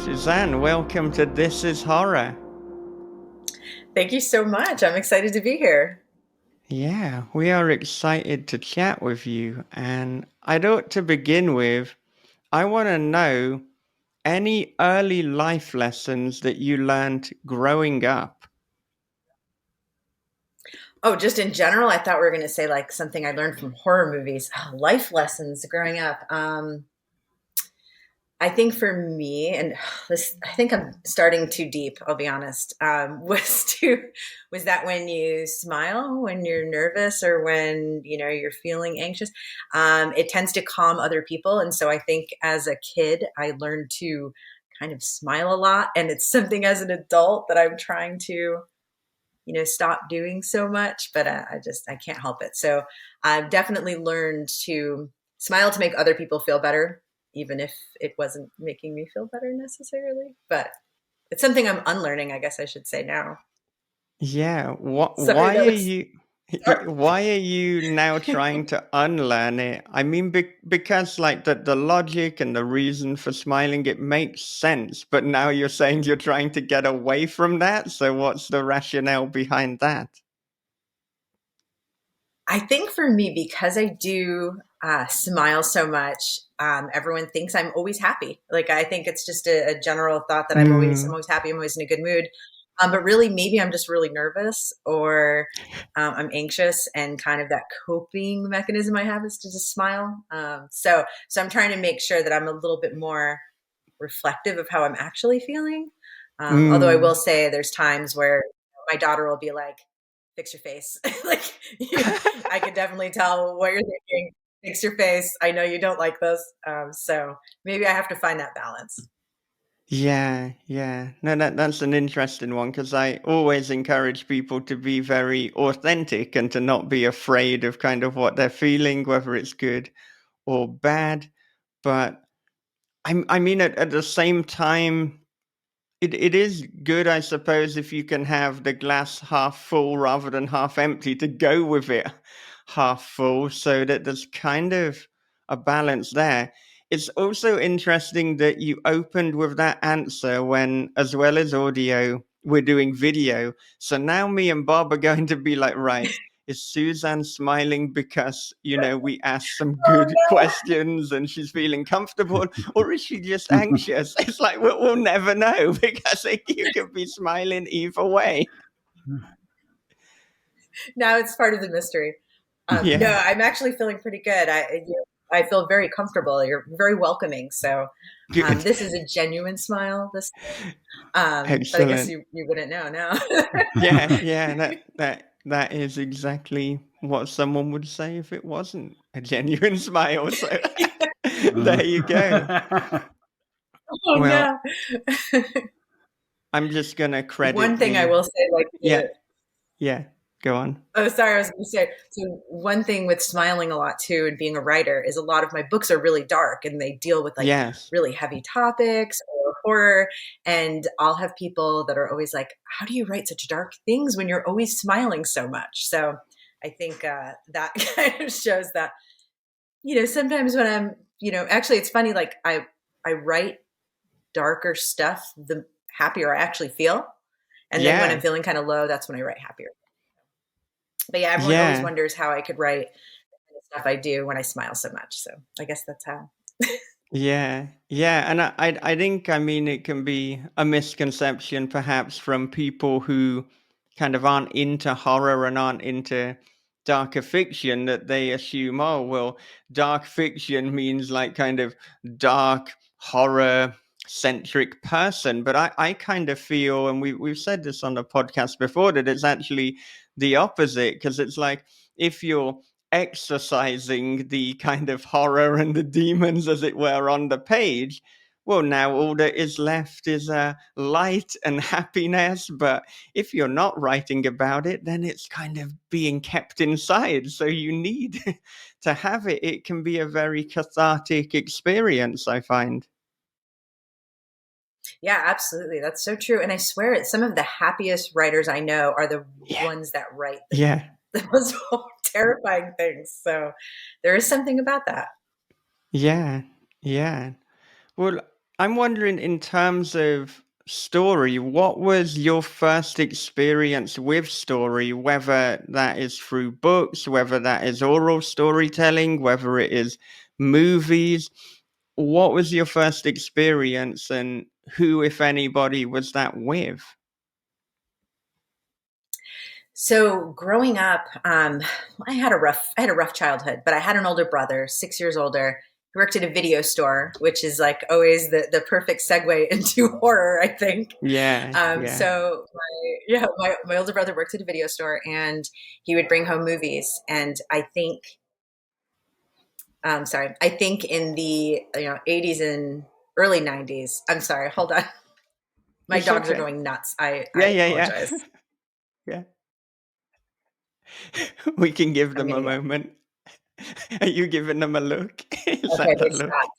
Suzanne, welcome to This is Horror. Thank you so much. I'm excited to be here. Yeah, we are excited to chat with you. And I thought to begin with, I want to know any early life lessons that you learned growing up. Oh, just in general, I thought we were going to say like something I learned from horror movies. Oh, life lessons growing up. I think for me, and this, I think I'm starting too deep. I'll be honest. Was that when you smile, when you're nervous, or when you're feeling anxious, it tends to calm other people. And so I think as a kid, I learned to kind of smile a lot, and it's something as an adult that I'm trying to stop doing so much, but I can't help it. So I've definitely learned to smile to make other people feel better, even if it wasn't making me feel better necessarily. But it's something I'm unlearning, I guess I should say now. Yeah, Sorry, why that are was. you Sorry. why are you now trying to unlearn it? I mean, because like the logic and the reason for smiling, it makes sense, but now you're saying you're trying to get away from that. So what's the rationale behind that? I think for me, because I do smile so much, everyone thinks I'm always happy. Like I think it's just a general thought that I'm Mm, always happy. I'm always in a good mood. But really, maybe I'm just really nervous, or I'm anxious, and kind of that coping mechanism I have is to just smile. So I'm trying to make sure that I'm a little bit more reflective of how I'm actually feeling. Although I will mm. say there's times where my daughter will be like, fix your face. Like I could definitely tell what you're thinking. Fix your face. I know you don't like this. So maybe I have to find that balance. Yeah, yeah. No, that's an interesting one because I always encourage people to be very authentic and to not be afraid of kind of what they're feeling, whether it's good or bad. But I mean, at the same time, it is good, I suppose, if you can have the glass half full rather than half empty to go with it half full, so that there's kind of a balance there. It's also interesting that you opened with that answer when, as well as audio, we're doing video. So now me and Bob are going to be like, right, is Suzanne smiling because, we asked some Oh good no. questions and she's feeling comfortable? Or is she just anxious? It's like we'll never know because you could be smiling either way. Now it's part of the mystery. No, Yeah, I'm actually feeling pretty good. I feel very comfortable. You're very welcoming. So good, this is a genuine smile. But I guess excellent. you wouldn't know now. Yeah, yeah, that is exactly what someone would say if it wasn't a genuine smile. So there you go. Oh Well, no. I'm just gonna One credit thing I the will say, like yeah, yeah. Go on. oh, sorry, I was going to say. So one thing with smiling a lot too, and being a writer, is a lot of my books are really dark, and they deal with like Yes. really heavy topics or horror. And I'll have people that are always like, "How do you write such dark things when you're always smiling so much?" So I think that kind of shows that sometimes when I'm actually it's funny. Like I write darker stuff, the happier I actually feel. And then when I'm Yeah, feeling kind of low, that's when I write happier. But yeah, everyone always yeah. wonders how I could write the stuff I do when I smile so much. So I guess that's how. Yeah, yeah, and I think I mean it can be a misconception perhaps from people who kind of aren't into horror and aren't into darker fiction that they assume, oh well, dark fiction means like kind of dark horror centric person. But I kind of feel, and we've said this on the podcast before, that it's actually the opposite because it's like if you're exercising the kind of horror and the demons, as it were, on the page, well, now all that is left is light and happiness. But if you're not writing about it, then it's kind of being kept inside. So you need to have it. It can be a very cathartic experience, I find. Yeah, absolutely. That's so true. And I swear it, some of the happiest writers I know are the Yeah. ones that write Yeah. the most terrifying things. So there is something about that. Yeah. Yeah. Well, I'm wondering, in terms of story, what was your first experience with story, whether that is through books, whether that is oral storytelling, whether it is movies? What was your first experience, and who, if anybody, was that with? So growing up, I had a rough childhood, but I had an older brother, 6 years older. He worked at a video store, which is like always the perfect segue into horror, I think. Yeah, yeah. So my older brother worked at a video store, and he would bring home movies. And I think in the 80s and early 90s. I'm sorry, hold on. My It's dogs are okay. going nuts. Yeah, I yeah, yeah. apologize. Yeah. We can give I'm them gonna a yell. moment. Are you giving them a look? Is Okay, that the they look? stopped.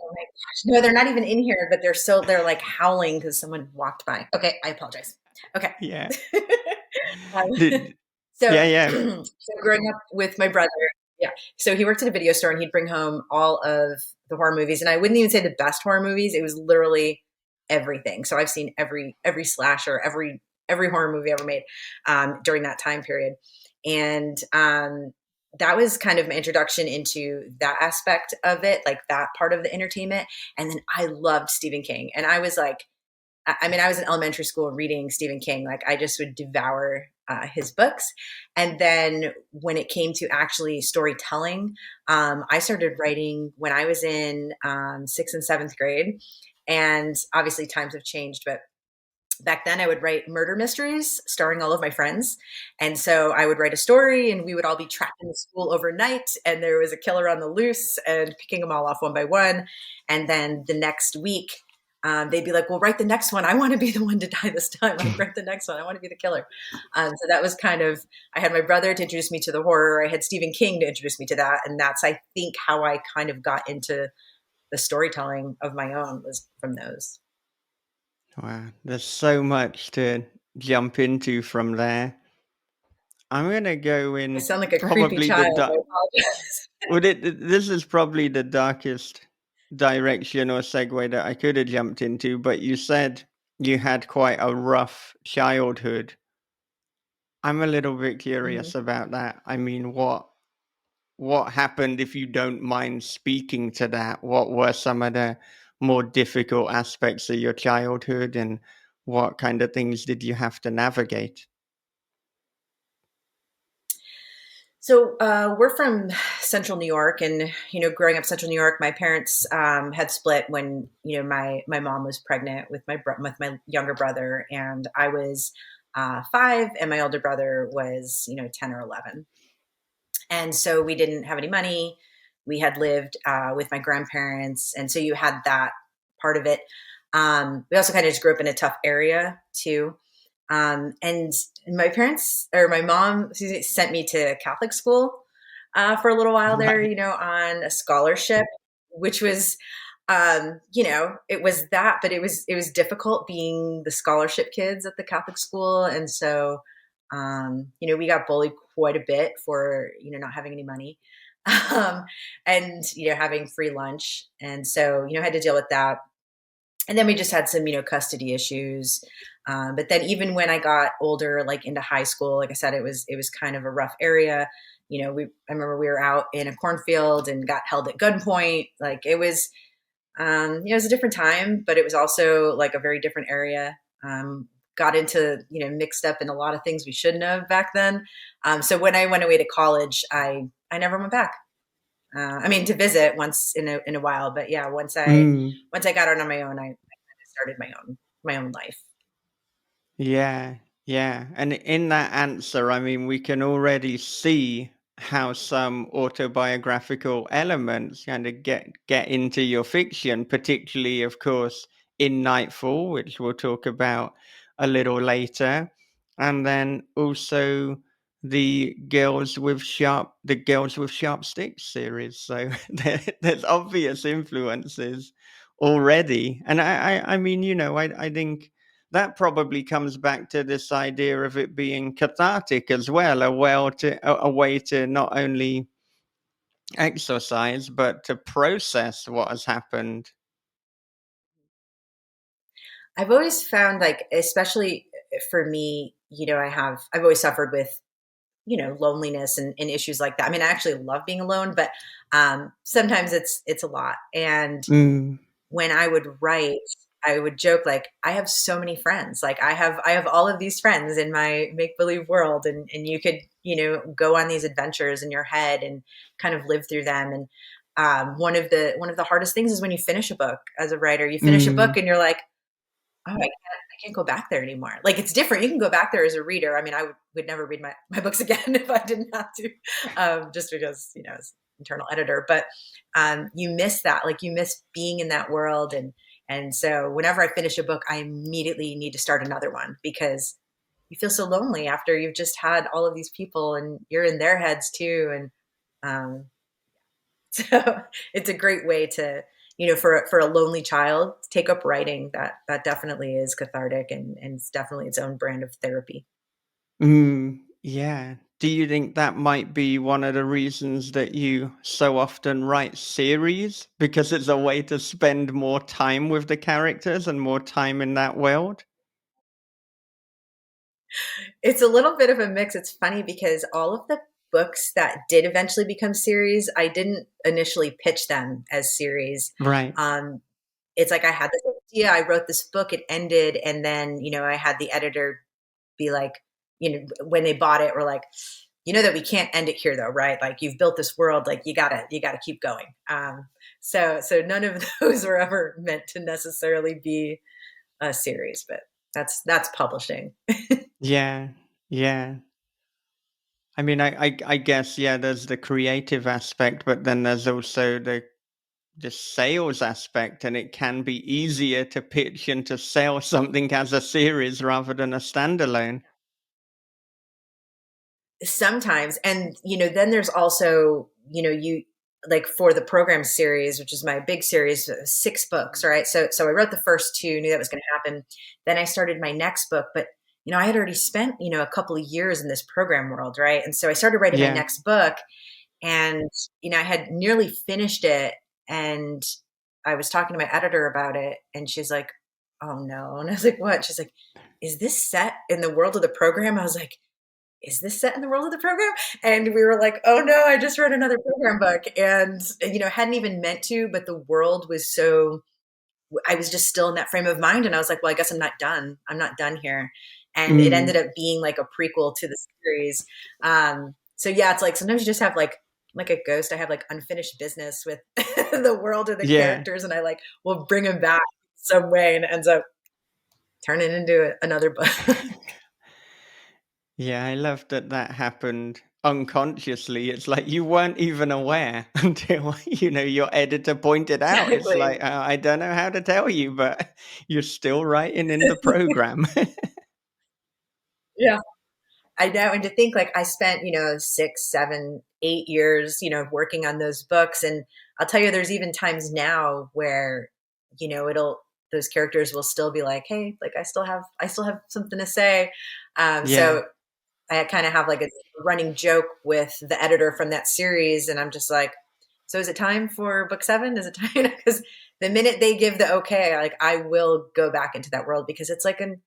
Oh my gosh. No, they're not even in here, but they're like howling because someone walked by. Okay, I apologize. Okay. Yeah. Um, Did so, Yeah, yeah. so growing up with my brother, yeah. So he worked at a video store, and he'd bring home all of the horror movies, and I wouldn't even say the best horror movies. It was literally everything. So I've seen every slasher, every horror movie ever made during that time period, and that was kind of my introduction into that aspect of it, like that part of the entertainment. And then I loved Stephen King, and I was like, I mean, I was in elementary school reading Stephen King. Like, I just would devour his books. And then when it came to actually storytelling, I started writing when I was in sixth and seventh grade. And obviously, times have changed, but back then I would write murder mysteries starring all of my friends. And so I would write a story, and we would all be trapped in the school overnight, and there was a killer on the loose, and picking them all off one by one. And then the next week, they'd be like, well, write the next one. I want to be the one to die this time. Like, write the next one. I want to be the killer. So that was kind of, I had my brother to introduce me to the horror. I had Stephen King to introduce me to that. And that's, I think, how I kind of got into the storytelling of my own, was from those. Wow, there's so much to jump into from there. I'm gonna go I in sound like a creepy probably the child. I dark. apologize. Well, this is probably the darkest direction or segue that I could have jumped into, but you said you had quite a rough childhood. I'm a little bit Mhm. curious about that. I mean, what happened, if you don't mind speaking to that? What were some of the more difficult aspects of your childhood, and what kind of things did you have to navigate? So we're from Central New York, and growing up Central New York, my parents had split when my mom was pregnant with with my younger brother, and I was 5, and my older brother was 10 or 11. And so we didn't have any money. We had lived with my grandparents, and so you had that part of it. We also kind of just grew up in a tough area too. And my parents, or my mom, sent me to Catholic school for a little while there, Right. on a scholarship, which was, it was that, but it was difficult being the scholarship kids at the Catholic school. And so, we got bullied quite a bit for, not having any money. Um, and, having free lunch. And so, I had to deal with that. And then we just had some, custody issues. But then even when I got older, like into high school, like I said, it was kind of a rough area. I remember we were out in a cornfield and got held at gunpoint. Like, it was a different time, but it was also like a very different area. Got into, mixed up in a lot of things we shouldn't have back then. So when I went away to college, I never went back. I mean, to visit once in a while, but yeah, Mm. once I got out on my own, I started my own life. Yeah, yeah. And in that answer, I mean, we can already see how some autobiographical elements kind of get into your fiction, particularly, of course, in Nightfall, which we'll talk about a little later, and then also the Girls with Sharp Sticks series. So there's obvious influences already, and I mean, I think that probably comes back to this idea of it being cathartic as well, a way to not only exercise but to process what has happened. I've always found, like, especially for me, I've always suffered with, loneliness and issues like that. I mean, I actually love being alone, but sometimes it's a lot. And Mm, when I would write, I would joke like, I have so many friends. Like I have all of these friends in my make believe world, and you could go on these adventures in your head and kind of live through them. And one of the hardest things is when you finish a book as a writer. You finish a book mm, and you're like, oh, I can't go back there anymore. Like it's different. You can go back there as a reader. I mean, I would never read my books again if I didn't have to, just because, as internal editor. But you miss that. Like you miss being in that world. And so whenever I finish a book, I immediately need to start another one because you feel so lonely after you've just had all of these people and you're in their heads too. And um, so it's a great way to, for a lonely child, take up writing. That definitely is cathartic, and it's definitely its own brand of therapy. yeah. Do you think that might be one of the reasons that you so often write series? Because it's a way to spend more time with the characters and more time in that world? It's a little bit of a mix. It's funny because all of the books that did eventually become series, I didn't initially pitch them as series. Right. Um, it's like I had this idea, I wrote this book, it ended, and then I had the editor be like, when they bought it, we're like, that we can't end it here though, right? Like you've built this world, like you gotta keep going. So none of those were ever meant to necessarily be a series, but that's publishing. Yeah. Yeah. I mean, I guess, yeah, there's the creative aspect, but then there's also the sales aspect, and it can be easier to pitch and to sell something as a series rather than a standalone. Sometimes, and then there's also, you like for the program series, which is my big series, 6 books, right? So I wrote the first two, knew that was going to happen. Then I started my next book, but I had already spent a couple of years in this program world, right? And so I started writing my Yeah. next book, and I had nearly finished it, and I was talking to my editor about it, and she's like, "Oh no," and I was like, "What?" She's like, "Is this set in the world of the program?" I was like, is this set in the world of the program? And we were like, oh no, I just read another program book. And, hadn't even meant to, but the world was so, I was just still in that frame of mind. And I was like, well, I guess I'm not done. I'm not done here. And it Mm, ended up being like a prequel to the series. So yeah, it's like sometimes you just have like a ghost. I have like unfinished business with the world of the yeah. characters, and I like will bring them back some way, and it ends up turning into another book. Yeah, I love that that happened unconsciously. It's like you weren't even aware until, your editor pointed out. It's Exactly. like, I don't know how to tell you, but you're still writing in the program. Yeah. I know, and to think like I spent, 6, 7, 8 years, working on those books, and I'll tell you, there's even times now where, it'll those characters will still be like, "Hey, like I still have something to say." Yeah, So I kind of have like a running joke with the editor from that series, and I'm just like, "So is it time for book 7? Is it time?" Because the minute they give the okay, like I will go back into that world because it's like an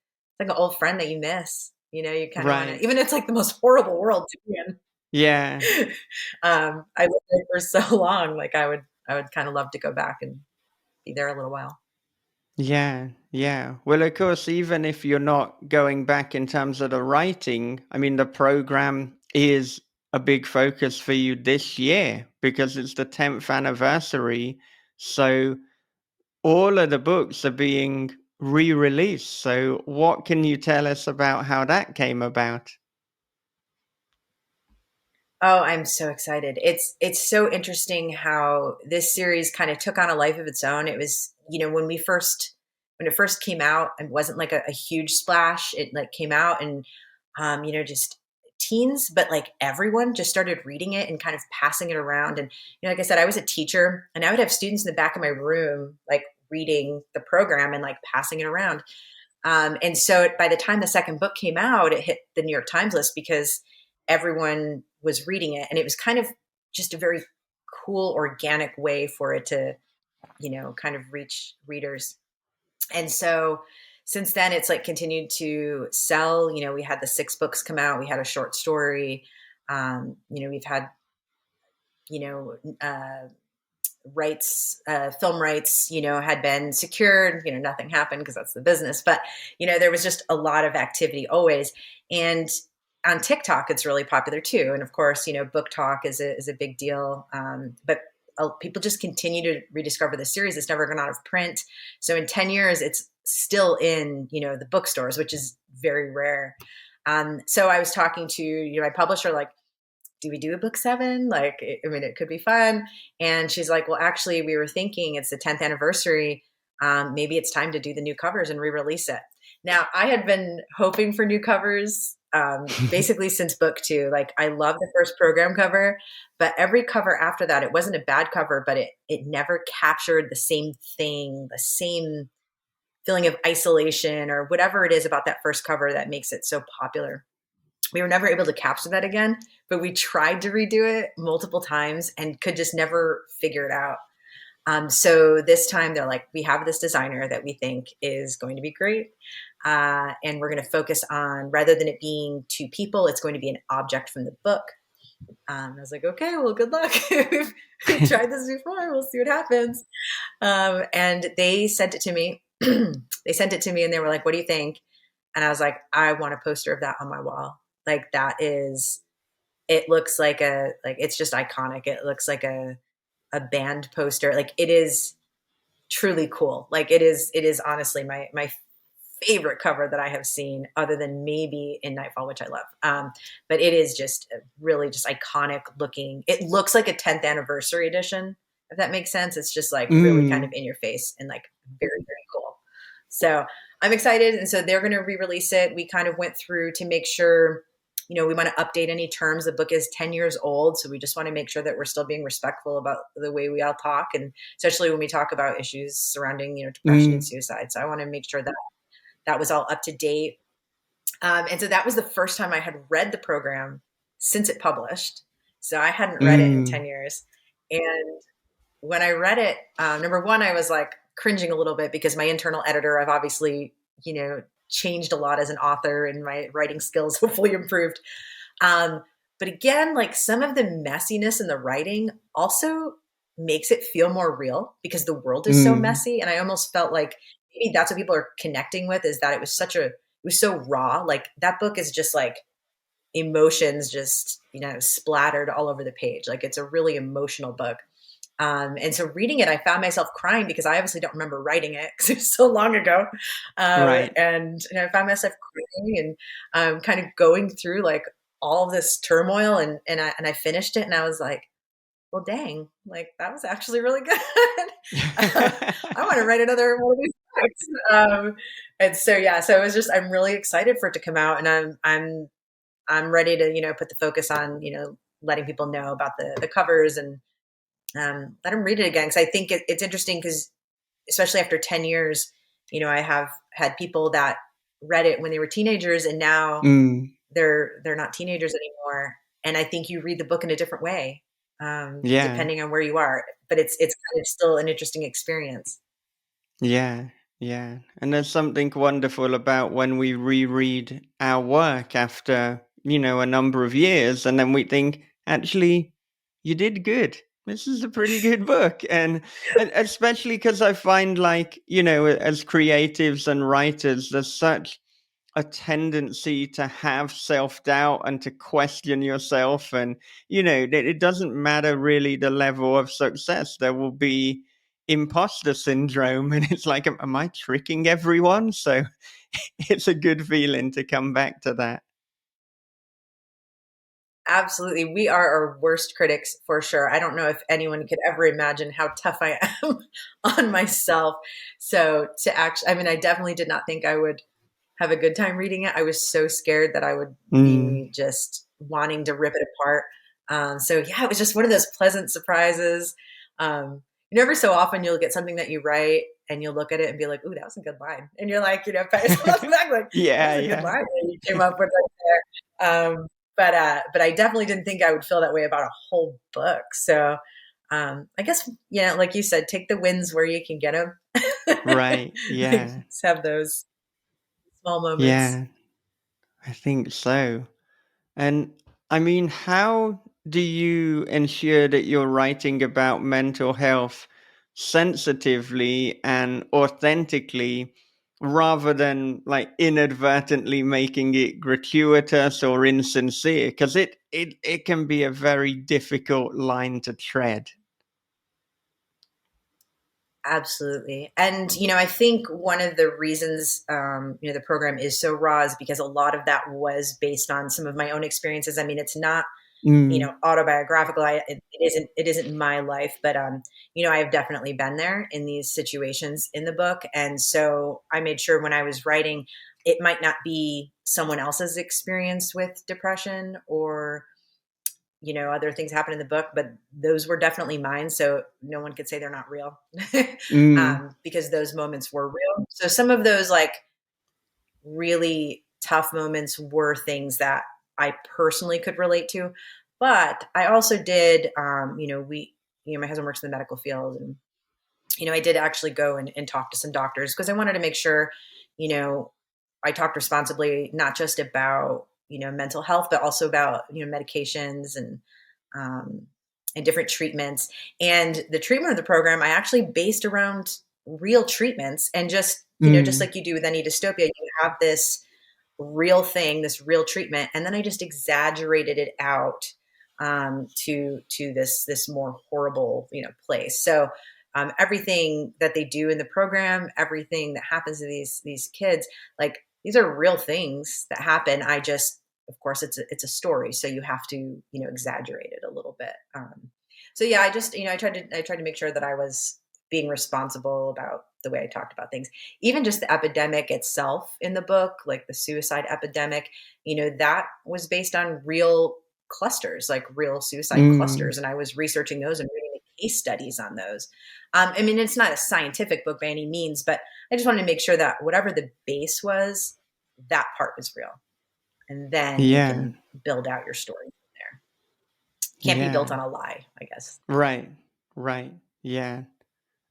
old friend that you miss. You kind of want to, right. even it's like the most horrible world to be in. Yeah. I lived there for so long. Like I would kind of love to go back and be there a little while. Yeah, yeah. Well, of course, even if you're not going back in terms of the writing, I mean, the program is a big focus for you this year because it's the 10th anniversary. So all of the books are being re-released. So what can you tell us about how that came about? Oh, I'm so excited. It's so interesting how this series kind of took on a life of its own. It was, when it first came out, it wasn't like a huge splash. It like came out and just teens, but like everyone just started reading it and kind of passing it around. And like I said, I was a teacher, and I would have students in the back of my room like reading the program and like passing it around. And so by the time the second book came out, it hit the New York Times list because everyone was reading it. And it was kind of just a very cool, organic way for it to, kind of reach readers. And so since then, it's like continued to sell. We had the 6 books come out. We had a short story. We've had, you know, rights, film rights, had been secured. Nothing happened because that's the business. But, there was just a lot of activity always. And on TikTok, it's really popular too. And of course, book talk is a big deal. But people just continue to rediscover the series. It's never gone out of print. So in 10 years, it's still in, the bookstores, which is very rare. So I was talking to, my publisher, like, do we do a book 7? Like, I mean, it could be fun. And she's like, well, actually, we were thinking it's the 10th anniversary. Maybe it's time to do the new covers and re-release it. Now, I had been hoping for new covers basically since book 2. Like, I love the first program cover, but every cover after that, it wasn't a bad cover, but it never captured the same thing, the same feeling of isolation or whatever it is about that first cover that makes it so popular. We were never able to capture that again, but we tried to redo it multiple times and could just never figure it out. So this time they're like, we have this designer that we think is going to be great. And we're going to focus on, rather than it being 2 people, it's going to be an object from the book. I was like, okay, well, good luck. We've tried this before. We'll see what happens. And they sent it to me. They sent it to me and they were like, what do you think? And I was like, I want a poster of that on my wall. Like, it looks like it's just iconic. It looks like a band poster. Like, it is truly cool. Like, it is honestly my favorite cover that I have seen, other than maybe in Nightfall, which I love. But it is just really just iconic looking. It looks like a 10th anniversary edition, if that makes sense. It's just like really kind of in your face and like very, very cool. So I'm excited. And so they're going to re-release it. We kind of went through to make sure, we want to update any terms. The book is 10 years old. So we just want to make sure that we're still being respectful about the way we all talk. And especially when we talk about issues surrounding, depression and suicide. So I want to make sure that that was all up to date. And so that was the first time I had read the program since it published. So I hadn't read it in 10 years. And when I read it, number one, I was like cringing a little bit because my internal editor, I've obviously, changed a lot as an author and my writing skills hopefully improved. But again, like, some of the messiness in the writing also makes it feel more real because the world is so messy. And I almost felt like maybe that's what people are connecting with, is that it was so raw. Like, that book is just like emotions just, splattered all over the page. Like, it's a really emotional book. And so reading it, I found myself crying because I obviously don't remember writing it because it was so long ago. Right. And I found myself crying and kind of going through like all of this turmoil. And I finished it and I was like, well, dang, like, that was actually really good. I want to write another one of these books. And so, yeah, so it was just, I'm really excited for it to come out, and I'm ready to, put the focus on, letting people know about the covers and let them read it again. Cause I think it's interesting because especially after 10 years, I have had people that read it when they were teenagers and now they're not teenagers anymore. And I think you read the book in a different way, Yeah. depending on where you are, but it's kind of still an interesting experience. Yeah, yeah. And there's something wonderful about when we reread our work after, a number of years, and then we think, actually, you did good. This is a pretty good book. And especially because I find, like, as creatives and writers, there's such a tendency to have self-doubt and to question yourself, and it doesn't matter really the level of success. There will be imposter syndrome, and it's like, am I tricking everyone? So it's a good feeling to come back to that. Absolutely. We are our worst critics for sure. I don't know if anyone could ever imagine how tough I am on myself. So to actually, I mean, I definitely did not think I would have a good time reading it. I was so scared that I would Mm, be just wanting to rip it apart. So yeah, it was just one of those pleasant surprises. Every so often you'll get something that you write and you'll look at it and be like, "Ooh, that was a good line," and you're like, pat yourself on the back, like, "That yeah, was a good yeah. line that you came up with right there." But I definitely didn't think I would feel that way about a whole book. So I guess, like you said, take the wins where you can get them. Right, yeah. Just have those. small moments. Yeah, I think so. And I mean, how do you ensure that you're writing about mental health sensitively and authentically rather than like inadvertently making it gratuitous or insincere? Because it can be a very difficult line to tread. Absolutely. And, I think one of the reasons, the program is so raw is because a lot of that was based on some of my own experiences. I mean, it's not, Mm, autobiographical. It isn't my life, but, I have definitely been there in these situations in the book. And so I made sure when I was writing, it might not be someone else's experience with depression or, other things happen in the book, but those were definitely mine. So no one could say they're not real mm, because those moments were real. So some of those like really tough moments were things that I personally could relate to. But I also did, my husband works in the medical field, and I did actually go and talk to some doctors because I wanted to make sure, you know, I talked responsibly, not just about, mental health, but also about, medications um, and different treatments. And the treatment of the program, I actually based around real treatments and just, just mm. like you do with any dystopia, you have this real thing, this real treatment, and then I just exaggerated it out to this more horrible place. So everything that they do in the program, everything that happens to these kids, like these are real things that happen. I just, of course, it's a story, so you have to exaggerate it a little bit. So yeah, I just I tried to make sure that I was being responsible about the way I talked about things. Even just the epidemic itself in the book, like the suicide epidemic, that was based on real clusters, like real suicide Mm. clusters. And I was researching those and reading the case studies on those. I mean, it's not a scientific book by any means, but I just wanted to make sure that whatever the base was, that part was real. And then you Yeah, can build out your story from there. Can't be built yeah. on a lie, I guess. Right, right. Yeah.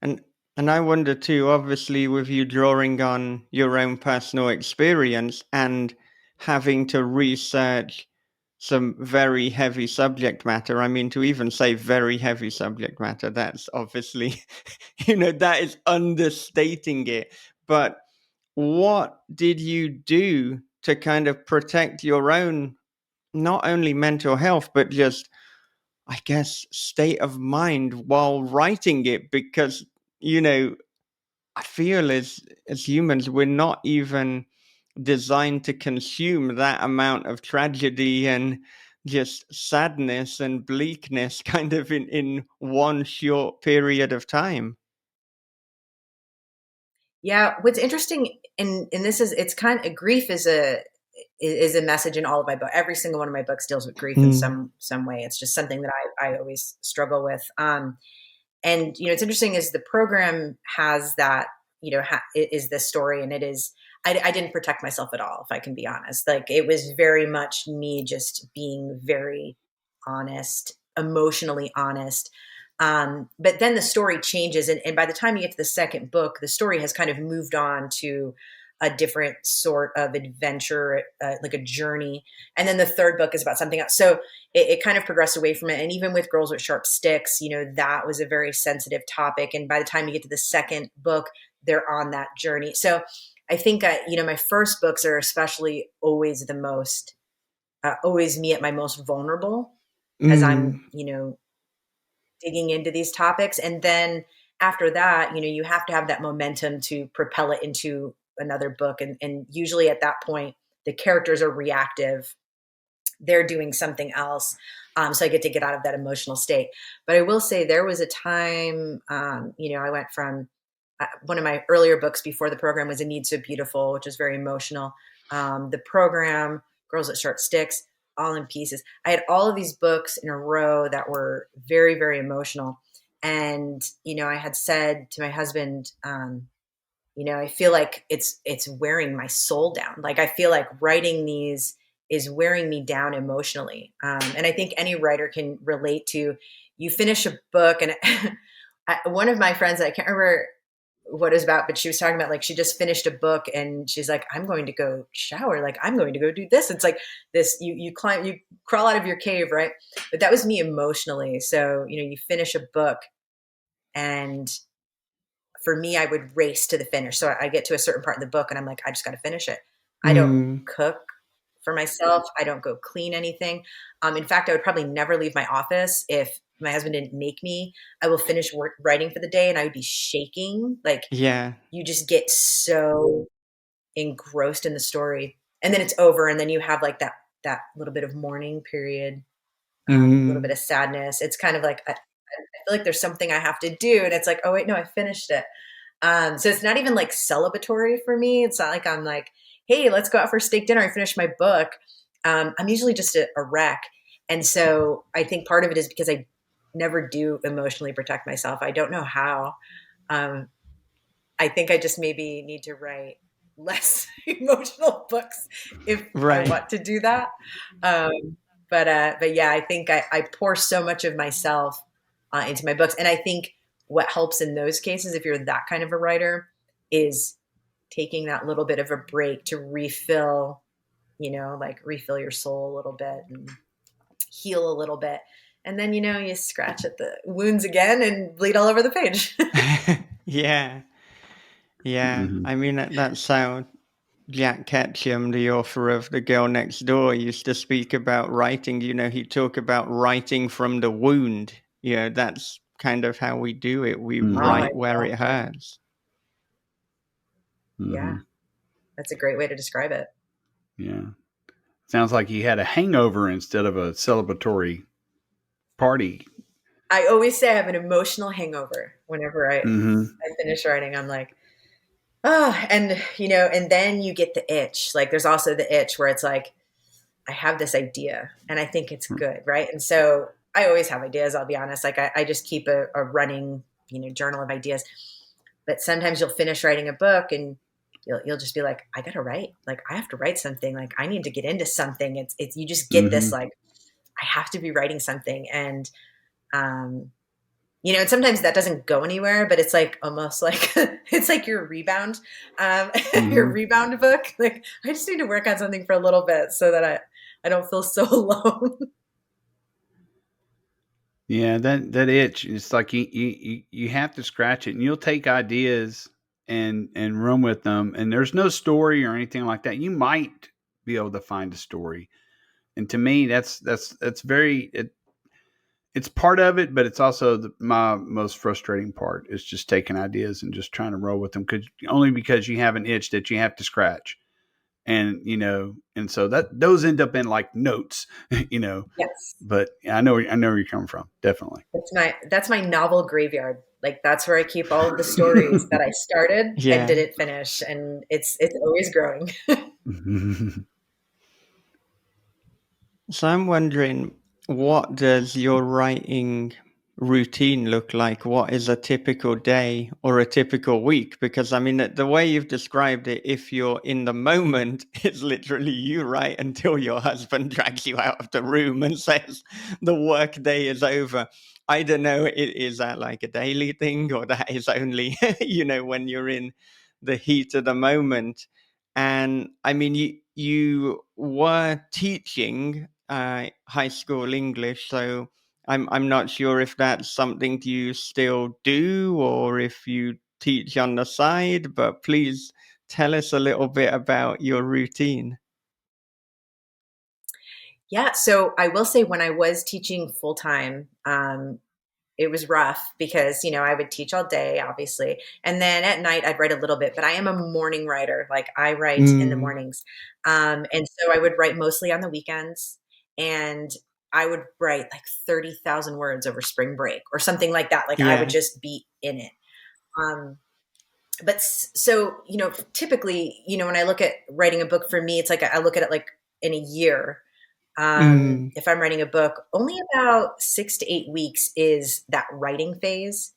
And and I wonder too, obviously, with you drawing on your own personal experience and having to research some very heavy subject matter. I mean, to even say very heavy subject matter, that's obviously, that is understating it. But what did you do to kind of protect your own, not only mental health, but just I guess, state of mind while writing it because, you know, I feel as humans, we're not even designed to consume that amount of tragedy and just sadness and bleakness kind of in one short period of time. Yeah, what's interesting, and this is it's kind of grief is a message in all of my book. Every single one of my books deals with grief in Mm, some way. It's just something that I always struggle with. And it's interesting is the program has that is this story, and it is I didn't protect myself at all, if I can be honest. Like it was very much me just being very honest, emotionally honest. But then the story changes, and by the time you get to the second book, the story has kind of moved on to a different sort of adventure, like a journey. And then the third book is about something else. So it kind of progressed away from it. And even with Girls with Sharp Sticks, that was a very sensitive topic. And by the time you get to the second book, they're on that journey. So I think, my first books are especially always the most, always me at my most vulnerable as I'm, mm, digging into these topics. And then after that, you have to have that momentum to propel it into another book. And usually at that point, the characters are reactive, they're doing something else. So I get to get out of that emotional state. But I will say there was a time, I went from one of my earlier books before the program was A Need So Beautiful, which was very emotional. The program, Girls That Short Sticks, All in Pieces. I had all of these books in a row that were very, very emotional. And, I had said to my husband, I feel like it's wearing my soul down. Like I feel like writing these is wearing me down emotionally. And I think any writer can relate to, you finish a book and one of my friends, I can't remember what it was about, but she was talking about like she just finished a book and she's like, I'm going to go shower, like I'm going to go do this. It's like this, you climb, you crawl out of your cave, right? But that was me emotionally. So, you finish a book, and for me, I would race to the finish. So I get to a certain part in the book and I'm like, I just got to finish it. I don't Mm. cook for myself. I don't go clean anything. In fact, I would probably never leave my office if my husband didn't make me. I will finish writing for the day and I would be shaking. Like, Yeah. you just get so engrossed in the story, and then it's over, and then you have like that little bit of mourning period, a little bit Mm. of sadness. It's kind of like I feel like there's something I have to do, and it's like, oh wait, no, I finished it. So it's not even like celebratory for me. It's not like I'm like, hey, let's go out for steak dinner. I finished my book. I'm usually just a wreck, and so I think part of it is because I never do emotionally protect myself. I don't know how. Um, I think I just maybe need to write less emotional books if I Right. want to do that. Um, but yeah, I think I pour so much of myself into my books, and I think what helps in those cases, if you're that kind of a writer, is taking that little bit of a break to refill, like refill your soul a little bit and heal a little bit. And then, you scratch at the wounds again and bleed all over the page. Yeah. Yeah. Hmm. I mean, that's how Jack Ketchum, the author of The Girl Next Door, used to speak about writing. He'd talk about writing from the wound. That's kind of how we do it. We Oh, Hmm. write where it exactly. hurts. Yeah. Hmm. That's a great way to describe it. Yeah. Sounds like he had a hangover instead of a celebratory party. I always say I have an emotional hangover whenever Hmm. I finish writing. I'm like, oh, and and then you get the itch. Like there's also the itch where it's like, I have this idea and I think it's good, right? And so I always have ideas, I'll be honest. Like I just keep a running, journal of ideas. But sometimes you'll finish writing a book and you'll just be like, I gotta write. Like I have to write something. Like I need to get into something. It's you just get this Hmm. like, I have to be writing something. And um and sometimes that doesn't go anywhere, but it's like almost like it's like your rebound, your Hmm. rebound book. Like I just need to work on something for a little bit so that I don't feel so alone. Yeah, that itch. It's like you have to scratch it, and you'll take ideas and run with them. And there's no story or anything like that. You might be able to find a story, and to me, that's very it's part of it, but it's also my most frustrating part is just taking ideas and just trying to roll with them because only because you have an itch that you have to scratch, and and so that those end up in like notes, you know. Yes, But I know where you're coming from, definitely. that's my novel graveyard. Like that's where I keep all of the stories that I started and Yeah. didn't finish, and it's always growing. So I'm wondering, what does your writing routine look like? What is a typical day or a typical week? Because I mean, the way you've described it, if you're in the moment, it's literally you write until your husband drags you out of the room and says the work day is over. I don't know, is that like a daily thing or that is only, when you're in the heat of the moment? And I mean, you were teaching high school English, so I'm not sure if that's something you still do or if you teach on the side. But please tell us a little bit about your routine. Yeah, so I will say when I was teaching full time, it was rough because I would teach all day obviously, and then at night I'd write a little bit, but I am a morning writer. Like I write in the Mm, mornings, and so I would write mostly on the weekends, and I would write like 30,000 words over spring break or something like that. Like I would yeah. just be in it. um, but so typically when I look at writing a book, for me it's like I look at it like in a year. Mm, If I'm writing a book, only about 6 to 8 weeks is that writing phase.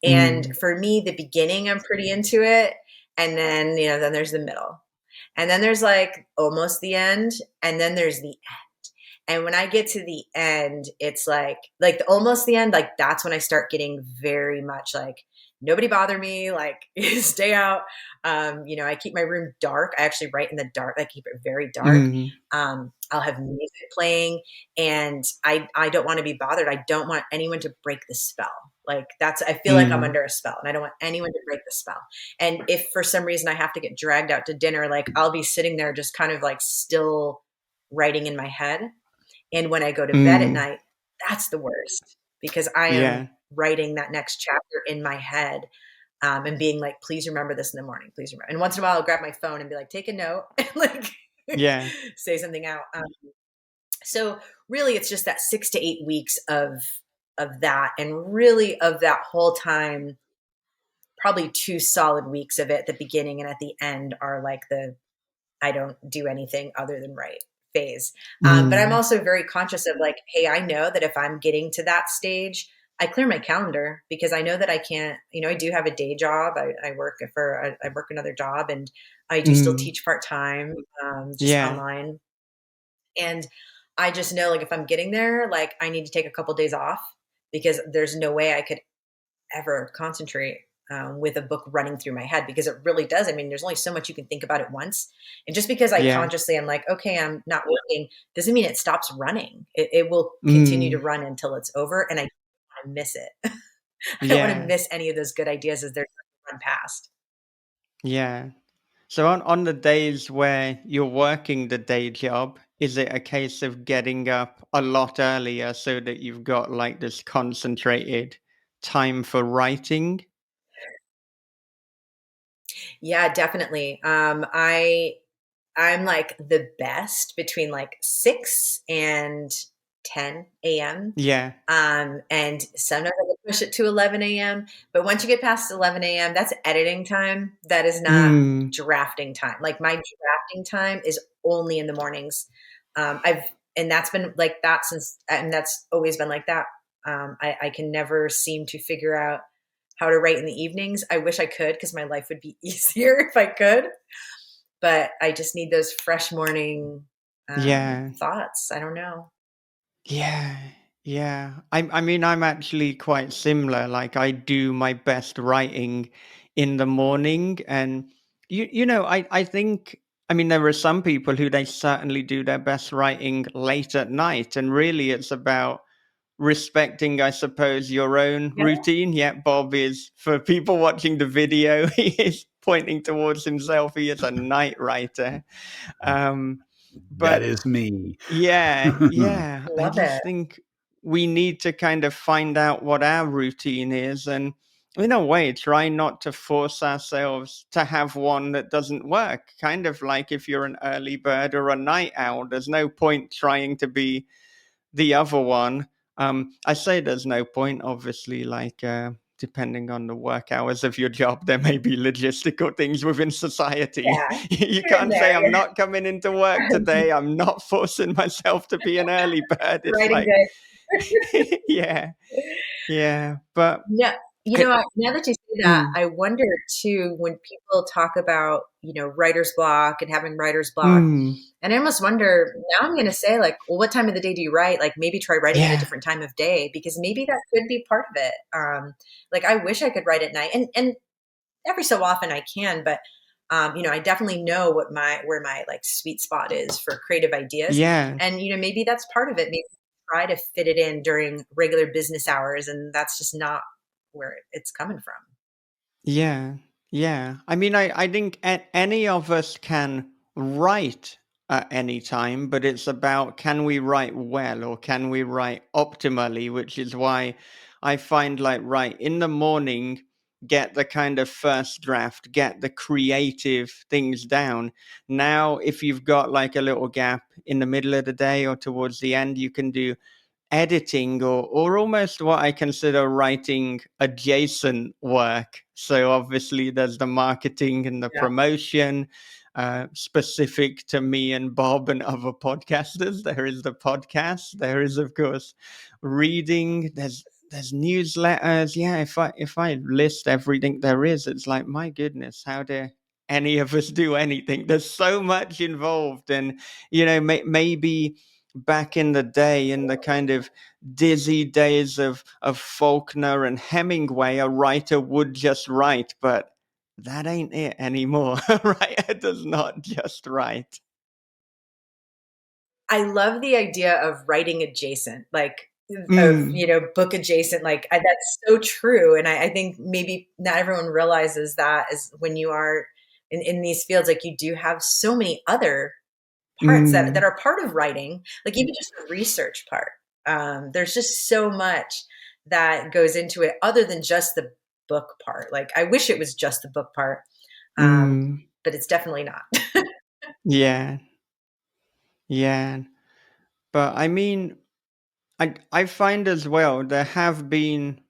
And mm, for me, the beginning, I'm pretty into it. And then, then there's the middle. And then there's like almost the end. And then there's the end. And when I get to the end, it's like almost the end, like that's when I start getting very much like nobody bother me, like stay out. I keep my room dark. I actually write in the dark. I keep it very dark. Mm. I'll have music playing, and I don't want to be bothered. I don't want anyone to break the spell. Like I feel like I'm Mm. under a spell, and I don't want anyone to break the spell. And if for some reason I have to get dragged out to dinner, like I'll be sitting there just kind of like still writing in my head. And when I go to bed at Mm. night, that's the worst, because I am Yeah. writing that next chapter in my head, and being like, please remember this in the morning. Please remember. And once in a while, I'll grab my phone and be like, take a note and like Yeah. say something out. So really, it's just that 6 to 8 weeks of that, and really of that whole time, probably 2 solid weeks of it. The beginning and at the end are like the I don't do anything other than write phase. But I'm Mm. also very conscious of like, hey, I know that if I'm getting to that stage, I clear my calendar, because I know that I can't, I do have a day job. I work another job, and I do still Mm. teach part time, just Yeah. online. And I just know, like, if I'm getting there, like I need to take a couple days off, because there's no way I could ever concentrate, with a book running through my head, because it really does. I mean, there's only so much you can think about at once. And just because I Yeah. consciously am like, okay, I'm not working, doesn't mean it stops running. It will continue to Mm. run until it's over. And I don't want to miss it. I don't want to Yeah. miss any of those good ideas as they're run past. Yeah. So on the days where you're working the day job, is it a case of getting up a lot earlier so that you've got like this concentrated time for writing? Yeah, definitely. I'm like the best between like 6 and 10 a.m. Yeah. And sometimes I will push it to 11 a.m. But once you get past 11 a.m., that's editing time. That is not Mm. drafting time. Like my drafting time is only in the mornings. And that's been like that and that's always been like that. I can never seem to figure out how to write in the evenings. I wish I could, because my life would be easier if I could, but I just need those fresh morning, Yeah. thoughts. I don't know. Yeah, yeah. I mean, I'm actually quite similar. Like, I do my best writing in the morning, and I think, I mean, there are some people who they certainly do their best writing late at night, and really, it's about respecting, I suppose, your own Yeah, routine. Yet Bob is, for people watching the video, he is pointing towards himself. He is a night writer. Um, That but is me. yeah, yeah. I love it. just think we need to kind of find out what our routine is, and in a way, try not to force ourselves to have one that doesn't work. Kind of like if you're an early bird or a night owl, there's no point trying to be the other one. I say there's no point, obviously, like depending on the work hours of your job, there may be logistical things within society. Yeah, You here and can't say, there. I'm not coming into work today. I'm not forcing myself to be an early bird. It's Writing like, day. yeah, yeah. But Yeah, I, now that you say that, mm, I wonder too, when people talk about, writer's block and having writer's block, mm, and I almost wonder, now I'm going to say like, well, what time of the day do you write? Like maybe try writing at a yeah, different time of day, because maybe that could be part of it. Like I wish I could write at night, and every so often I can, but I definitely know where my like sweet spot is for creative ideas. yeah. And maybe that's part of it. Maybe try to fit it in during regular business hours, and that's just not where it's coming from. Yeah, yeah. I mean, I think any of us can write at any time, but it's about, can we write well or can we write optimally, which is why I find like, right, in the morning, get the kind of first draft, get the creative things down. Now, if you've got like a little gap in the middle of the day or towards the end, you can do editing or almost what I consider writing adjacent work. So obviously there's the marketing and the Yeah. promotion specific to me and Bob and other podcasters. There is the podcast. There is of course reading. There's newsletters. Yeah, if I list everything there is, it's like, my goodness, how do any of us do anything? There's so much involved, and maybe back in the day, in the kind of dizzy days of Faulkner and Hemingway, a writer would just write, but that ain't it anymore. Writer does not just write. I love the idea of writing adjacent, like of, Mm, book adjacent. Like that's so true. And I think maybe not everyone realizes that is when you are in these fields, like you do have so many other parts that mm, are part of writing, like even just the research part. There's just so much that goes into it other than just the book part. Like I wish it was just the book part, mm. but it's definitely not. Yeah, yeah. But I mean, I find as well there have been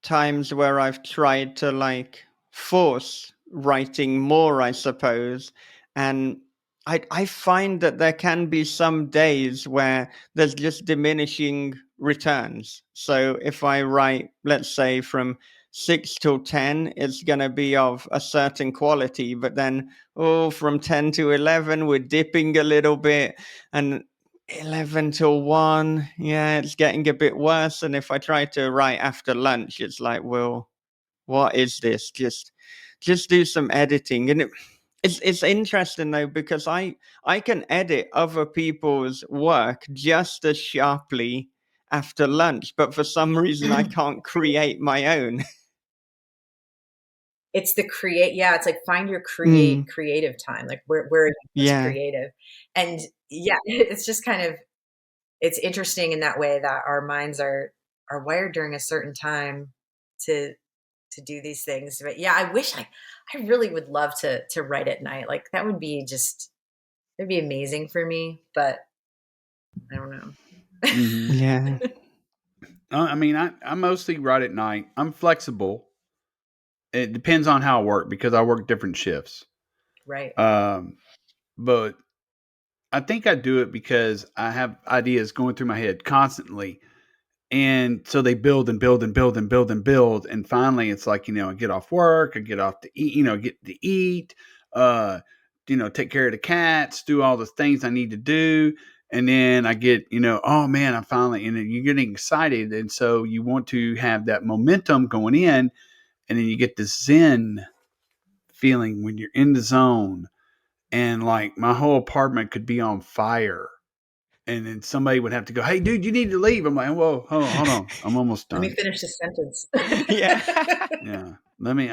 times where I've tried to like force writing more, I suppose. And I find that there can be some days where there's just diminishing returns. So if I write, let's say from 6 till 10, it's going to be of a certain quality, but then, oh, from 10 to 11, we're dipping a little bit. And 11 till 1, yeah, it's getting a bit worse. And if I try to write after lunch, it's like, well, what is this? Just do some editing. And it's interesting though, because I can edit other people's work just as sharply after lunch, but for some reason I can't create my own. It's the create, yeah, it's like find your Mm, creative time. Like where are you most yeah. creative? And yeah, it's just kind of it's interesting in that way that our minds are wired during a certain time to do these things. But yeah, I really would love to write at night. Like that would be just it'd be amazing for me, but I don't know. Hmm. Yeah. I mean, I mostly write at night. I'm flexible. It depends on how I work because I work different shifts. Right. Um, but I think I do it because I have ideas going through my head constantly. And so they build and build and build and build and build. And finally, it's like, I get off work, I get off to eat, get to eat, uh, take care of the cats, do all the things I need to do. And then I get, oh man, I'm finally, and you're getting excited. And so you want to have that momentum going in. And then you get this zen feeling when you're in the zone. And like my whole apartment could be on fire, and then somebody would have to go, "Hey, dude, you need to leave." I'm like, "Whoa, hold on, I'm almost Let me done." finish this sentence. Yeah. Yeah,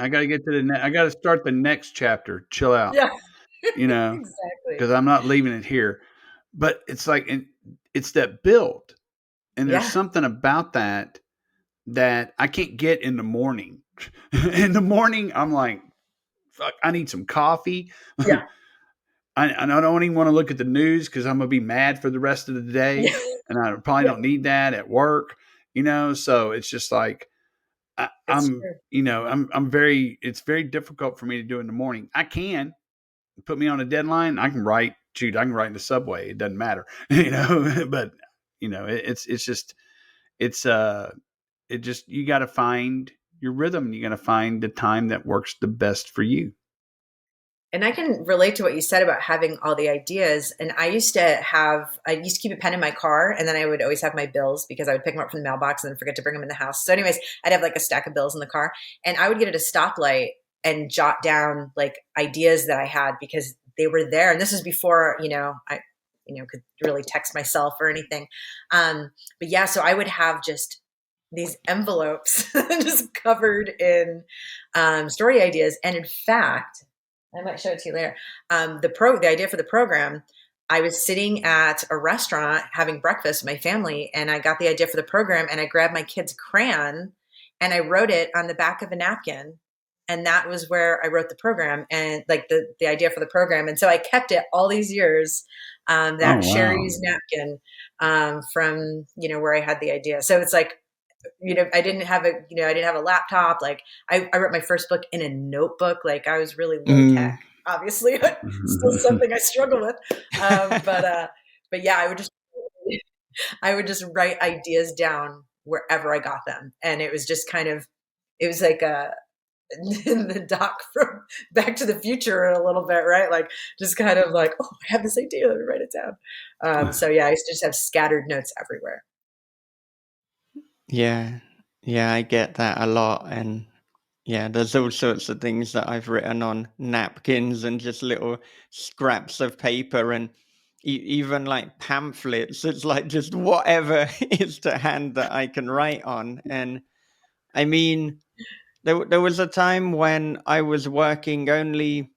I got to get to I got to start the next chapter. Chill out, Yeah, you know, exactly. because I'm not leaving it here. But it's like, it's that build, and there's Yeah. something about that I can't get in the morning. In the morning, I'm like, "Fuck, I need some coffee." Yeah. I don't even want to look at the news because I'm gonna be mad for the rest of the day, Yeah. and I probably Yeah. don't need that at work, So it's just like It's true. I'm very. It's very difficult for me to do in the morning. I can put me on a deadline. I can write. Shoot, I can write in the subway. It doesn't matter, But it's just it's it just you got to find your rhythm. You got to find the time that works the best for you. And I can relate to what you said about having all the ideas. And I used to keep a pen in my car, and then I would always have my bills because I would pick them up from the mailbox and then forget to bring them in the house. So, anyways, I'd have like a stack of bills in the car, and I would get at a stoplight and jot down like ideas that I had because they were there. And this was before, I, could really text myself or anything. But yeah, so I would have just these envelopes just covered in story ideas. And in fact, I might show it to you later. The idea for the program, I was sitting at a restaurant having breakfast with my family, and I got the idea for the program, and I grabbed my kid's crayon and I wrote it on the back of a napkin. And that was where I wrote the program and like the idea for the program. And so I kept it all these years, Oh that wow. Sherry's napkin from, where I had the idea. So it's like, I didn't have a laptop. Like I wrote my first book in a notebook. Like I was really low tech, Mm. obviously, still something I struggle with. But yeah, I would just write ideas down wherever I got them. And it was just kind of, it was like in the doc from Back to the Future a little bit, right? Like just kind of like, oh, I have this idea, let me write it down. So yeah, I used to just have scattered notes everywhere. Yeah. Yeah, I get that a lot. And yeah, there's all sorts of things that I've written on napkins and just little scraps of paper and even like pamphlets. It's like just whatever is to hand that I can write on. And I mean, there was a time when I was working only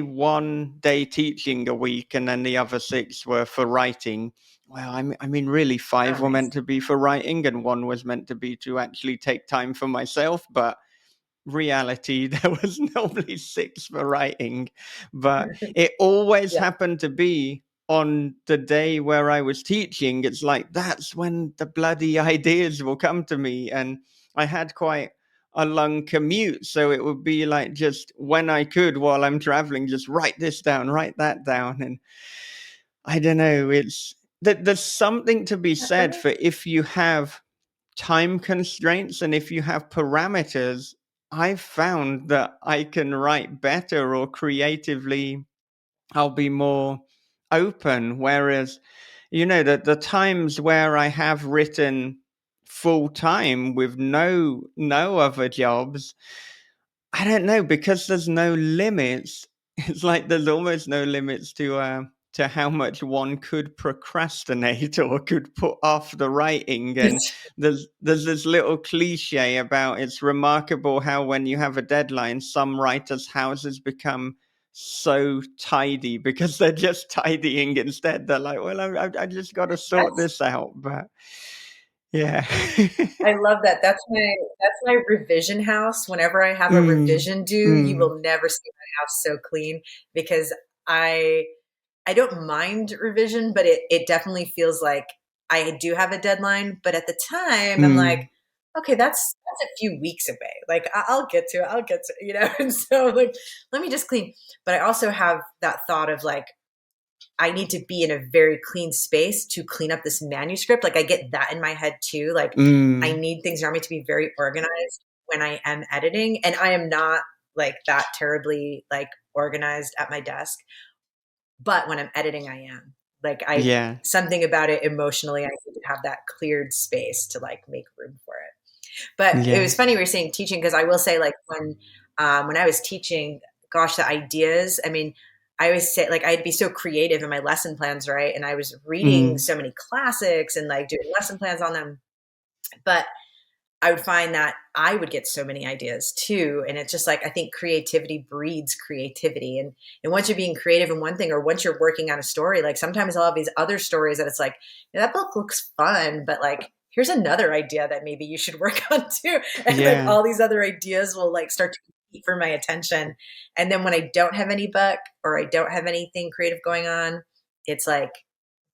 one day teaching a week, and then the other six were for writing. Well, I mean, really, Oh, five were nice. meant to be for writing, and one was meant to be to actually take time for myself. But reality, there was normally six for writing, but it always Yeah. happened to be on the day where I was teaching. It's like that's when the bloody ideas will come to me. And I had quite a long commute, so it would be like just when I could while I'm traveling, just write this down, write that down. And I don't know, it's that there's something to be said for if you have time constraints and if you have parameters. I've found that I can write better, or creatively I'll be more open. Whereas, the times where I have written full time with no other jobs, I don't know, because there's no limits. It's like there's almost no limits to how much one could procrastinate or could put off the writing. And there's this little cliche about it's remarkable how when you have a deadline, some writers' houses become so tidy because they're just tidying instead. They're like, well, I just got to sort That's this out. But yeah. I love that. That's my revision house. Whenever I have a mm, revision due, you mm, will never see my house so clean because I I don't mind revision, but it definitely feels like I do have a deadline. But at the time, I'm like, mm, okay, that's a few weeks away. Like I'll get to it. I'll get to And so like, let me just clean. But I also have that thought of like, I need to be in a very clean space to clean up this manuscript. Like I get that in my head too. Like I mm. need things around me to be very organized when I am editing, and I am not like that terribly like organized at my desk. But when I'm editing, I am. Like I Yeah. something about it emotionally, I need to have that cleared space to like make room for it. But it Yeah. was funny we were saying teaching because I will say like when I was teaching, gosh, the ideas. I mean, I always say like I'd be so creative in my lesson plans, right? And I was reading Mm. so many classics and like doing lesson plans on them. But I would find that I would get so many ideas too. And it's just like I think creativity breeds creativity. And once you're being creative in one thing or once you're working on a story, like sometimes I'll have these other stories that it's like, "Yeah, that book looks fun, but like here's another idea that maybe you should work on too." And like Yeah. all these other ideas will like start to compete for my attention. And then when I don't have any book or I don't have anything creative going on, it's like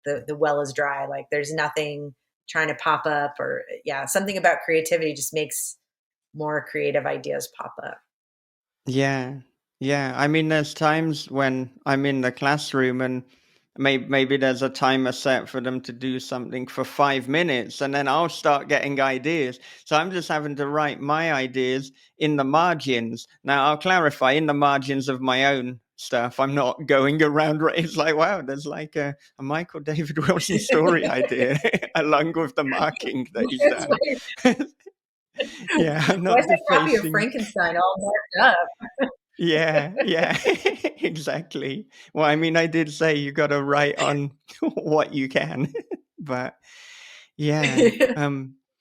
the well is dry. Like there's nothing trying to pop up or yeah, something about creativity just makes more creative ideas pop up. Yeah. Yeah. I mean, there's times when I'm in the classroom and maybe there's a timer set for them to do something for 5 minutes, and then I'll start getting ideas. So I'm just having to write my ideas in the margins. Now, I'll clarify in the margins of my own stuff. I'm not going around. It's like, wow, there's like a Michael David Wilson story idea along with the marking that he's It's done. like, Yeah. I'm why is not that copy of defacing. Frankenstein all marked up? Yeah, yeah, exactly. Well, I mean, I did say you got to write on what you can, but yeah,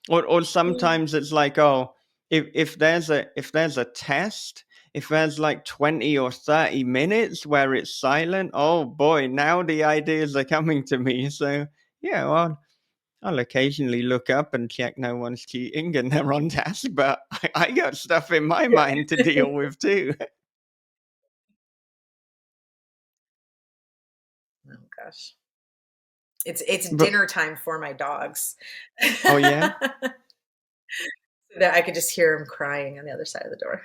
or sometimes it's like, oh, if there's a test, if there's like 20 or 30 minutes where it's silent, oh boy, now the ideas are coming to me. So yeah, well, I'll occasionally look up and check no one's cheating and they're on task, but I got stuff in my mind to deal with too. Oh gosh. It's But dinner time for my dogs. oh yeah. That I could just hear them crying on the other side of the door.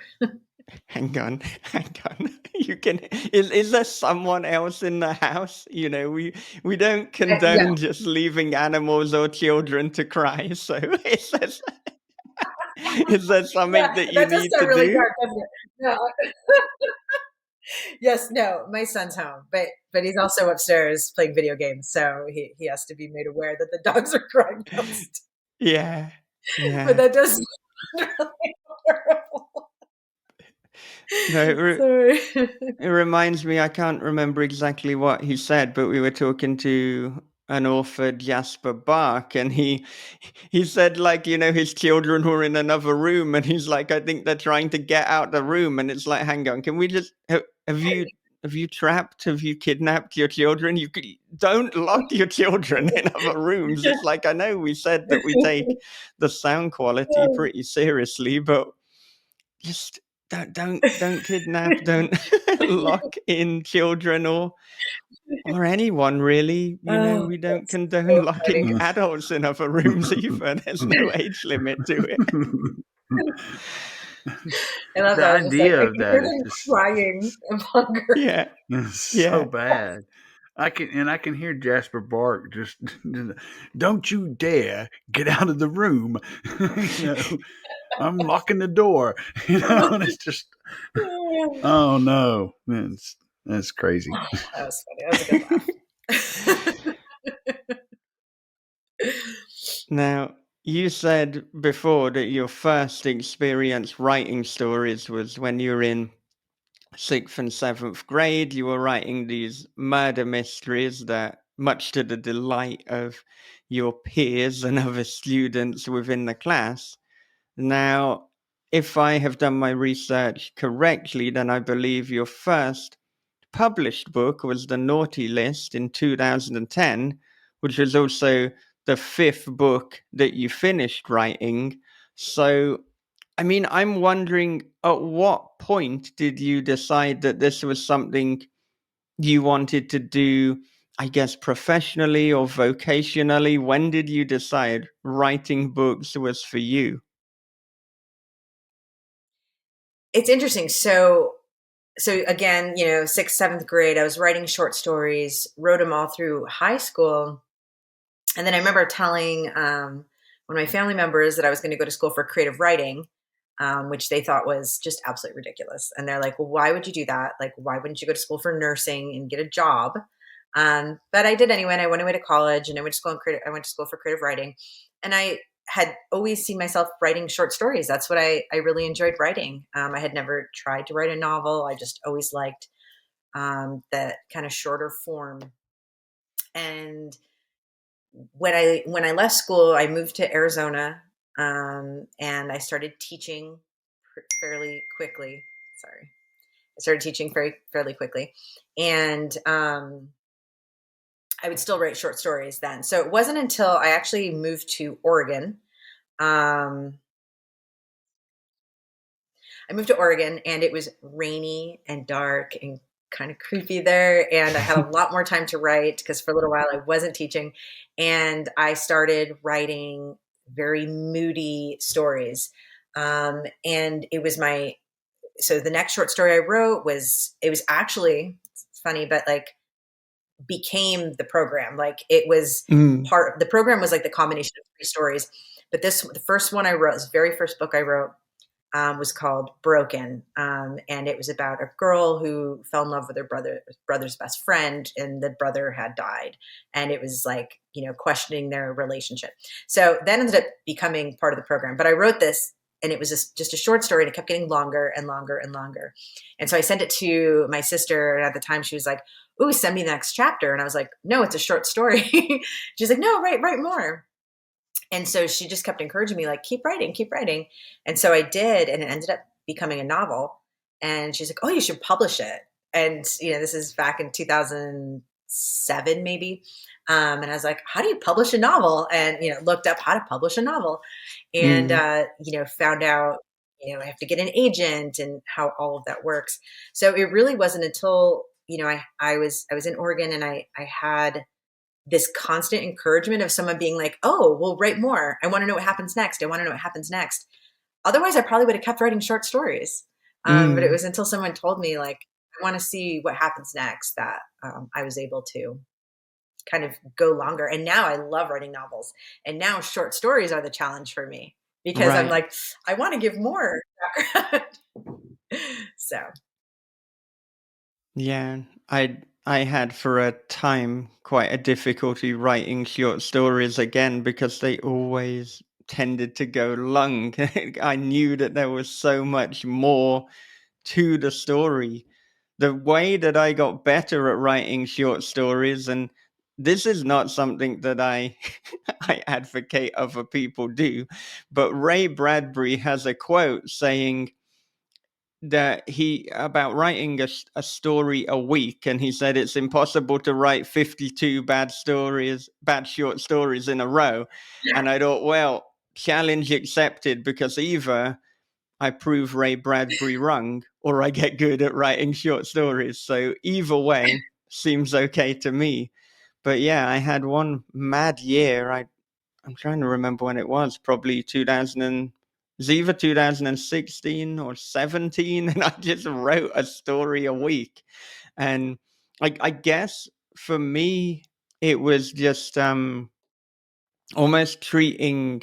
Hang on, hang on. You can is there someone else in the house? We don't Yeah. condone just leaving animals or children to cry. So it's Is there something Yeah, that you that does need sound to really do? dark, doesn't it? No. Yes, no, my son's home, but he's also upstairs playing video games, so he has to be made aware that the dogs are crying downstairs. Yeah. But Yeah. that does sound really horrible. No, Sorry. it reminds me, I can't remember exactly what he said, but we were talking to an author, Jasper Bark, and he said, like, his children were in another room, and he's like, I think they're trying to get out the room, and it's like, hang on, can we just have you trapped, have you kidnapped your children? Don't lock your children in other rooms. It's like, I know we said that we take the sound quality pretty seriously, but just don't kidnap, don't lock in children or anyone really. Oh, We don't that's condone so locking funny. adults in other rooms either. There's no age limit to it. I love The that. It's like idea I of can hear that is them just crying of hunger. Yeah, so yeah, bad. I can hear Jasper Bark just don't you dare get out of the room. I'm locking the door. And it's just oh no. That's crazy. That was funny. That was a good laugh. Now, you said before that your first experience writing stories was when you were in sixth and seventh grade. You were writing these murder mysteries that, much to the delight of your peers and other students within the class. Now, if I have done my research correctly, then I believe your first published book was The Naughty List in 2010, which was also the fifth book that you finished writing. So, I mean, I'm wondering, at what point did you decide that this was something you wanted to do, I guess, professionally or vocationally? When did you decide writing books was for you? It's interesting. So again, sixth, seventh grade, I was writing short stories, wrote them all through high school. And then I remember telling one of my family members that I was going to go to school for creative writing, which they thought was just absolutely ridiculous. And they're like, well, why would you do that? Like, why wouldn't you go to school for nursing and get a job? But I did anyway. And I went away to college and I went to school I went to school for creative writing. And I had always seen myself writing short stories. That's what I really enjoyed writing. I had never tried to write a novel. I just always liked that kind of shorter form. And when I left school, I moved to Arizona, and I started teaching fairly quickly. Sorry, I started teaching fairly quickly, and I would still write short stories then. So it wasn't until I actually moved to Oregon. Um, I moved to Oregon, and it was rainy and dark and kind of creepy there. And I had a lot more time to write because for a little while I wasn't teaching. And I started writing very moody stories. And it was so the next short story I wrote it was actually, it's funny, but like became the program. Like it was Mm, the program was like the combination of three stories. But the first one I wrote, this very first book I wrote, was called Broken, and it was about a girl who fell in love with her brother's best friend, and the brother had died, and it was like questioning their relationship. So that ended up becoming part of the program. But I wrote this, and it was just a short story, and it kept getting longer and longer and longer. And so I sent it to my sister, and at the time she was like, "Ooh, send me the next chapter," and I was like, "No, it's a short story." She's like, "No, write more." And so she just kept encouraging me, like, keep writing, keep writing. And so I did, and it ended up becoming a novel. And she's like, oh, you should publish it. And, this is back in 2007, maybe. And I was like, how do you publish a novel? And, looked up how to publish a novel and, mm, found out, I have to get an agent and how all of that works. So it really wasn't until, I was in Oregon and I had this constant encouragement of someone being like, oh, well, write more. I want to know what happens next. I want to know what happens next. Otherwise, I probably would have kept writing short stories. But it mm. was until someone told me, like, I want to see what happens next that I was able to kind of go longer. And now I love writing novels. And now short stories are the challenge for me. because I'm Right. like, I want to give more background. So, Yeah. I had for a time quite a difficulty writing short stories again because they always tended to go long. I knew that there was so much more to the story. The way that I got better at writing short stories, and this is not something that I I advocate other people do, but Ray Bradbury has a quote saying that he about writing a story a week, and he said it's impossible to write 52 bad short stories in a row. And I thought, well, challenge accepted, because either I prove Ray Bradbury wrong, or I get good at writing short stories. So either way seems okay to me. But yeah, I had one mad year. I'm trying to remember when it was. Probably 2000 and it was either 2016 or 17, and I just wrote a story a week. And I guess for me, it was just almost treating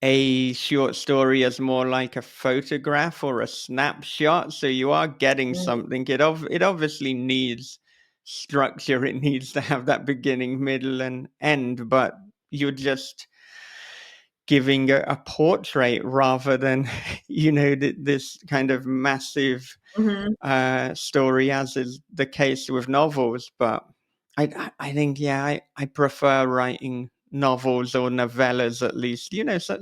a short story as more like a photograph or a snapshot. So you are getting mhm, something. It obviously needs structure. It needs to have that beginning, middle, and end. But you're just giving a portrait rather than this kind of massive mhm, story, as is the case with novels. But I think, yeah, I prefer writing novels or novellas, at least,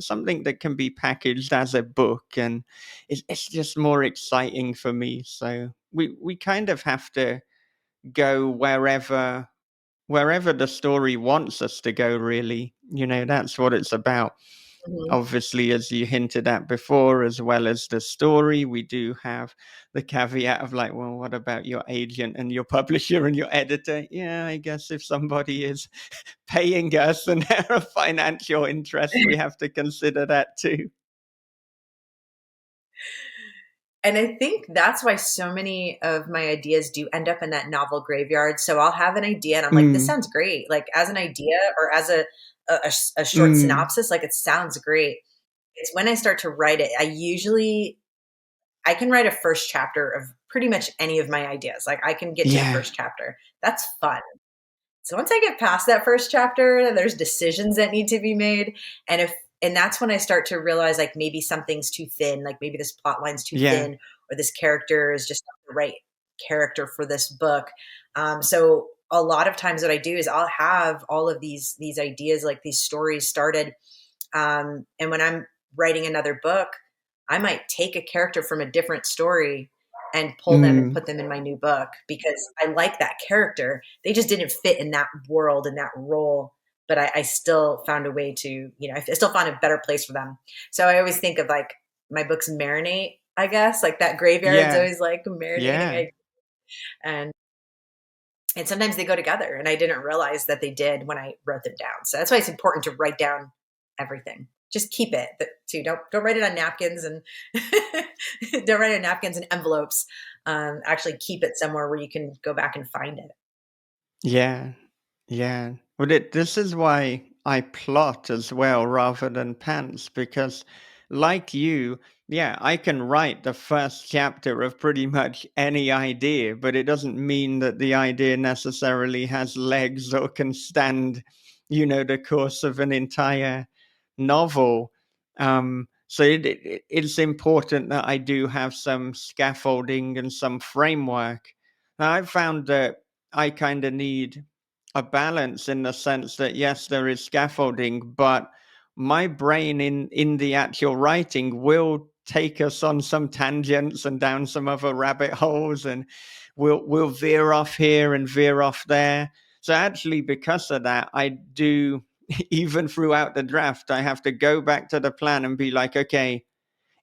something that can be packaged as a book, and it's just more exciting for me. So we kind of have to go wherever the story wants us to go, really. That's what it's about. mhm. Obviously, as you hinted at before, as well as the story, we do have the caveat of, like, well, what about your agent and your publisher and your editor? Yeah, I guess if somebody is paying us and there are financial interests, we have to consider that too. And I think that's why so many of my ideas do end up in that novel graveyard. So I'll have an idea and I'm like, this Mm, sounds great. Like as an idea or as a short mm, synopsis, like it sounds great. It's when I start to write it, I can write a first chapter of pretty much any of my ideas. Like I can get to the yeah, first chapter. That's fun. So once I get past that first chapter, there's decisions that need to be made. And if and that's when I start to realize like maybe something's too thin, like maybe this plot line's too yeah, thin, or this character is just not the right character for this book. So a lot of times what I do is I'll have all of these ideas, like these stories started, and when I'm writing another book, I might take a character from a different story and pull them and mm, put them in my new book because I like that character. They just didn't fit in that world, in that role. But I still found a way to, I still found a better place for them. So I always think of like my books marinate, I guess, like that graveyard's yeah, always like marinating. yeah. And and sometimes they go together. And I didn't realize that they did when I wrote them down. So that's why it's important to write down everything. Just keep it too. Don't write it on napkins and don't write it on napkins and envelopes. Actually keep it somewhere where you can go back and find it. Yeah, yeah. Well, this is why I plot as well rather than pants, because, like you, yeah, I can write the first chapter of pretty much any idea, but it doesn't mean that the idea necessarily has legs or can stand, the course of an entire novel. So it's important that I do have some scaffolding and some framework. Now, I've found that I kind of need a balance, in the sense that, yes, there is scaffolding, but my brain in the actual writing will take us on some tangents and down some other rabbit holes, and we'll veer off here and veer off there. So actually, because of that, I do even throughout the draft, I have to go back to the plan and be like, okay,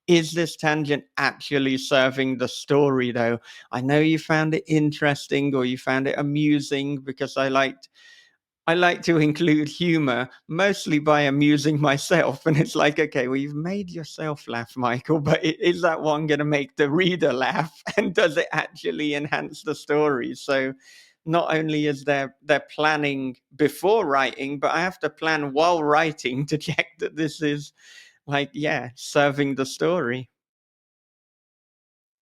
is this tangent actually serving the story, though? I know you found it interesting or you found it amusing, because I like to include humor, mostly by amusing myself. And it's like, okay, well, you've made yourself laugh, Michael, but is that one going to make the reader laugh? And does it actually enhance the story? So not only is there planning before writing, but I have to plan while writing to check that this is like, yeah, serving the story.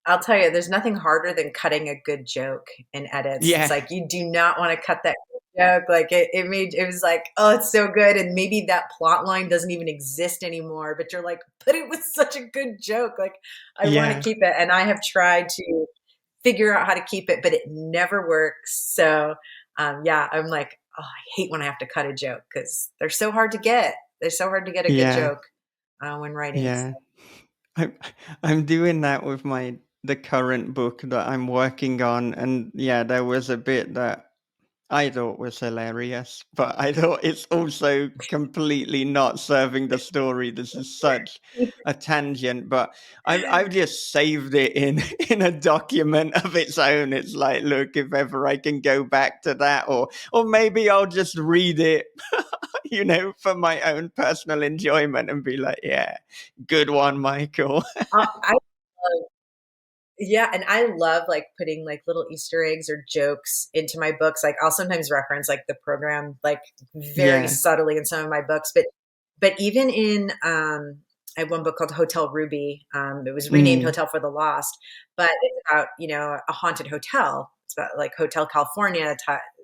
I'll tell you, there's nothing harder than cutting a good joke in edits. It's Yeah, like you do not want to cut that joke. Like it was like, oh, it's so good. And maybe that plot line doesn't even exist anymore, but you're like, but it was such a good joke. Like I want to yeah, keep it. And I have tried to figure out how to keep it, but it never works. So yeah, I'm like, oh, I hate when I have to cut a joke because they're so hard to get. They're so hard to get a good yeah, joke when writing. yeah. I'm I'm doing that with the current book that I'm working on, and yeah, there was a bit that I thought was hilarious, but I thought it's also completely not serving the story. This is such a tangent, but I've just saved it in in a document of its own. It's like, look, if ever I can go back to that, or maybe I'll just read it, for my own personal enjoyment and be like, yeah, good one, Michael. I Yeah, and I love like putting like little Easter eggs or jokes into my books. Like I'll sometimes reference like the program like very Yeah. subtly in some of my books, but even in I have one book called Hotel Ruby. It was renamed Mm. Hotel for the Lost, but it's about a haunted hotel. It's about like Hotel California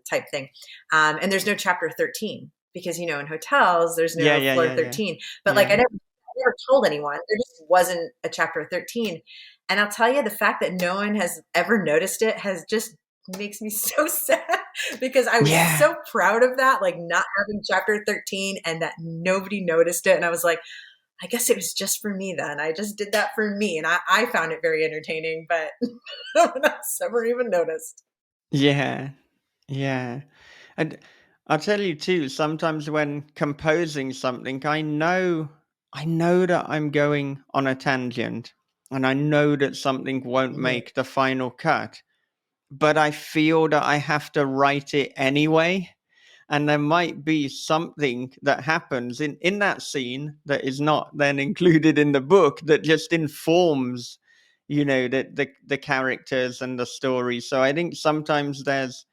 type thing, and there's no chapter 13 because in hotels there's Yeah, no yeah, floor yeah, yeah. 13. But like Yeah. I never told anyone. There just wasn't a chapter 13. And I'll tell you, the fact that no one has ever noticed it has just makes me so sad because I was Yeah. so proud of that, like not having chapter 13 and that nobody noticed it. And I was like, I guess it was just for me then. I just did that for me. And I found it very entertaining, but no one else ever even noticed. Yeah. Yeah. And I'll tell you too, sometimes when composing something, I know that I'm going on a tangent and I know that something won't Mhm. make the final cut, but I feel that I have to write it anyway. And there might be something that happens in that scene that is not then included in the book that just informs, the characters and the story. So I think sometimes there's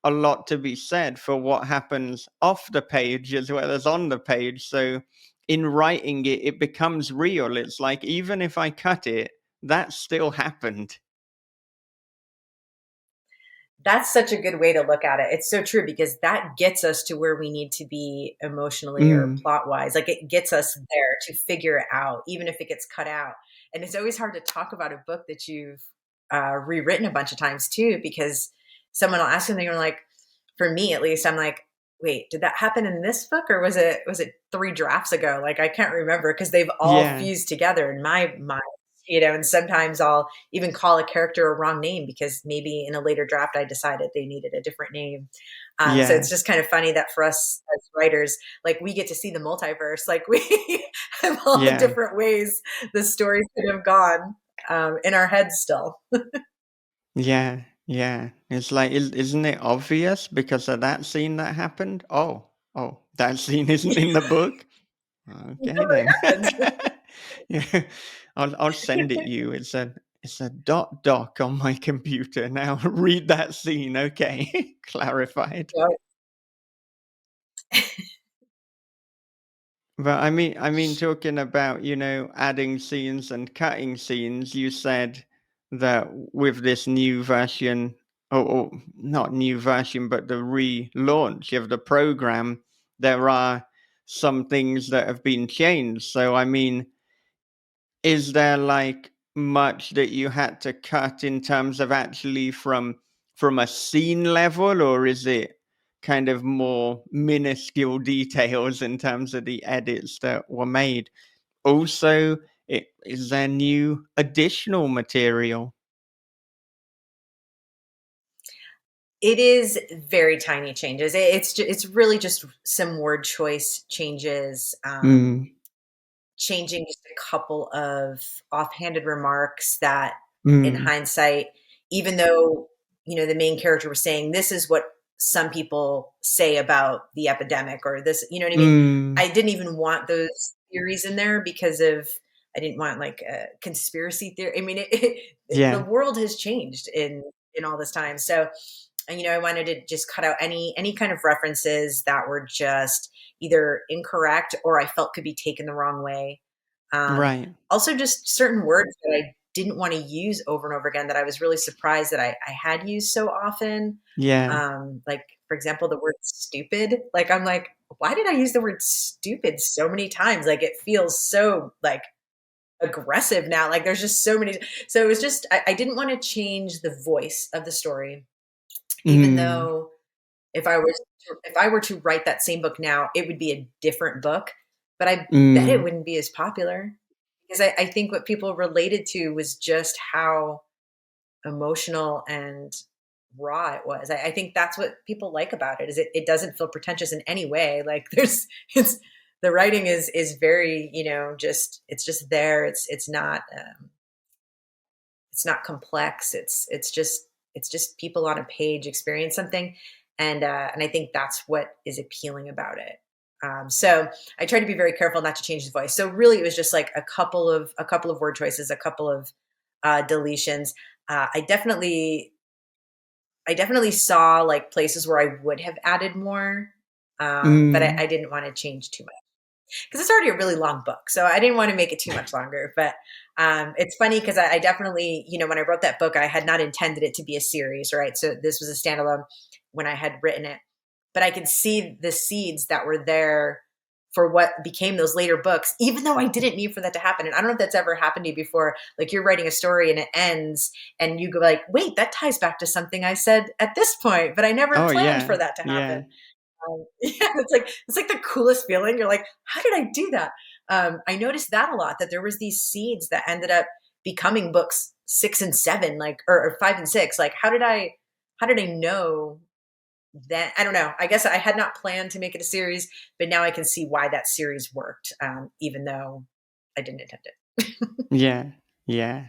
a lot to be said for what happens off the page as well as on the page. So in writing it, it becomes real. It's like even if I cut it, that still happened. That's such a good way to look at it. It's so true because that gets us to where we need to be emotionally or Mm, plot wise. Like it gets us there to figure it out, even if it gets cut out. And it's always hard to talk about a book that you've rewritten a bunch of times too, because someone will ask something and like, for me at least, I'm like, wait, did that happen in this book or was it three drafts ago? Like I can't remember because they've all yeah, fused together in my mind. And sometimes I'll even call a character a wrong name because maybe in a later draft I decided they needed a different name. So yeah, it's just kind of funny that for us as writers, like we get to see the multiverse, like we have all the yeah. different ways the story could have gone in our heads still. Yeah, yeah. It's like, isn't it obvious because of that scene that happened? Oh, that scene isn't in the book. It Okay totally then. happens. Yeah, I'll send it you. It's a dot doc on my computer now. Read that scene. Okay, clarified. Yeah. But I mean, talking about, adding scenes and cutting scenes, you said that with this new version, or not new version, but the relaunch of the program, there are some things that have been changed. So, I mean, is there like much that you had to cut in terms of actually from a scene level, or is it kind of more minuscule details in terms of the edits that were made? Also, is there new additional material? It is very tiny changes. It's really just some word choice changes. Mm, Changing just a couple of offhanded remarks that in mm, hindsight, even though, the main character was saying, this is what some people say about the epidemic or this, you know what I mean? mm, I didn't even want those theories in there because I didn't want like a conspiracy theory. I mean, the yeah, world has changed in all this time. So, and, I wanted to just cut out any kind of references that were just either incorrect or I felt could be taken the wrong way. Right. Also, just certain words that I didn't want to use over and over again that I was really surprised that I had used so often. Yeah. Like, for example, the word stupid. Like, I'm like, why did I use the word stupid so many times? Like, it feels so like aggressive now. Like, there's just so many. So it was just, I didn't want to change the voice of the story, even Mm. though if I were to write that same book now, it would be a different book, but I bet it Mm. wouldn't be as popular because I think what people related to was just how emotional and raw it was. I think that's what people like about it is it doesn't feel pretentious in any way. Like it's the writing is very, just it's just there. It's not complex. It's just people on a page experience something, and I think that's what is appealing about it. So I try to be very careful not to change the voice. So really, it was just like a couple of word choices, a couple of deletions. I definitely saw like places where I would have added more, but I Mm. didn't want to change too much because it's already a really long book. So I didn't want to make it too much longer. But it's funny because I definitely, when I wrote that book, I had not intended it to be a series, right? So this was a standalone when I had written it. But I could see the seeds that were there for what became those later books, even though I didn't mean for that to happen. And I don't know if that's ever happened to you before. Like you're writing a story and it ends and you go like, wait, that ties back to something I said at this point, but I never Oh, planned for yeah. that to Yeah. happen. Yeah, it's like the coolest feeling. You're like, how did I do that? I noticed that a lot. That there was these seeds that ended up becoming books 6 and 7, like or 5 and 6. Like, how did I know that? I don't know. I guess I had not planned to make it a series, but now I can see why that series worked, even though I didn't intend it. Yeah. Yeah.